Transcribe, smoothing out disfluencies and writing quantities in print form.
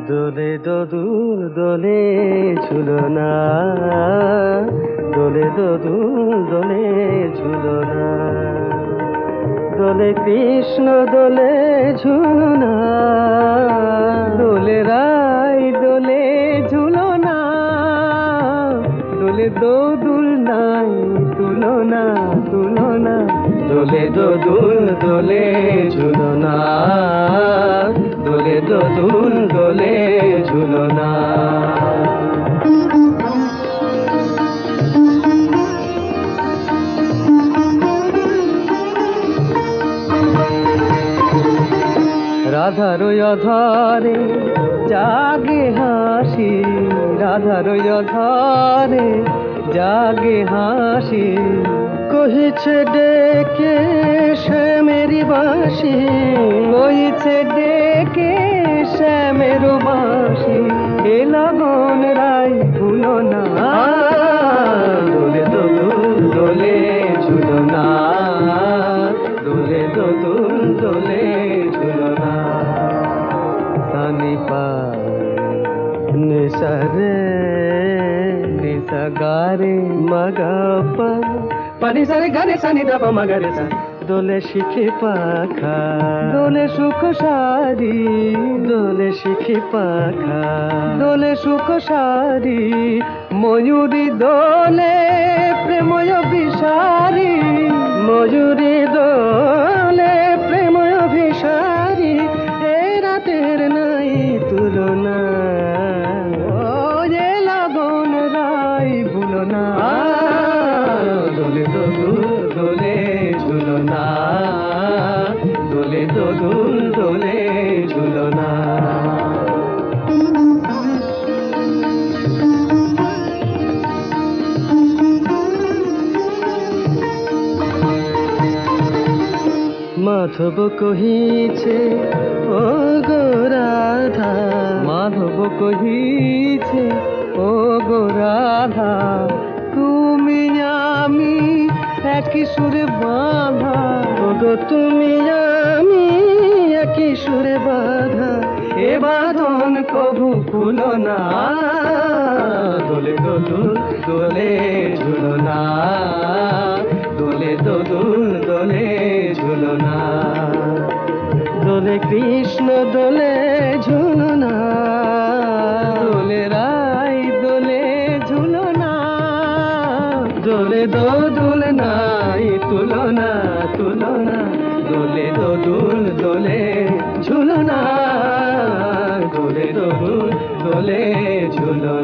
দোলে দোদুল দোলে ঝুলনা, দোলে দোদুল দোলে ঝুলনা, দোলে কৃষ্ণ দোলে ঝুলনা, দোলে রাই দোলে ঝুলনা, দোলে দোদুল নাই তুলনা তুলনা, দোলে দোদুল দোলে ঝুলনা, দোলে দোদুল দোলে ঝুলনা। রাধার অধরে জাগে হাসি, রাধার অধরে জাগে হাসি, কহিছে ডেকে শ্যামেরি বাঁশি, কহিছে ডেকে শ্যামের বাঁশি, এ লগন রাই ভুলো না, দোলে দোদুল দোলে ঝুলনা, দোলে দোদুল দোলে ঝুলনা। সানি পা নিসা রে নিসা গারে মগা পা, পানি সারে গারে সানি দাপা মগরে সা, দোলে শিখে পাখা, দোলে সুখ সারি, দোলে শিখে পাখা, দোলে সুখ সারি, ময়ূরী দোলে প্রেময় বিষারি, ময়ূরী দোলে প্রেময় বিষারি, এ রাতের নাই তুলনা, এ লগন রাই ভুলো না, দোলে দোদুল দোলে ঝুলনা, দোলে দোদুল দোলে ঝুলনা। মাধব কহিছে ও গো রাধা, মাধব কহিছে ও গো রাধা, তুমি আমি একই সুরে বাঁধা, ও গো তুমি আমি একই সুরে বাঁধা, এ বাঁধন কভু খুলো না, দোলে দোদুল দোলে ঝুলনা, দোলে দোদুল দোলে ঝুলনা, দোলে কৃষ্ণ দোলে ঝুলনা, দোলে রাই দোলে ঝুলনা, দোলে দোদুল নাই তুলনা তুলনা, দোলে দোদুল দোলে ঝুলনা, দোলে দোদুল দোলে ঝুলনা।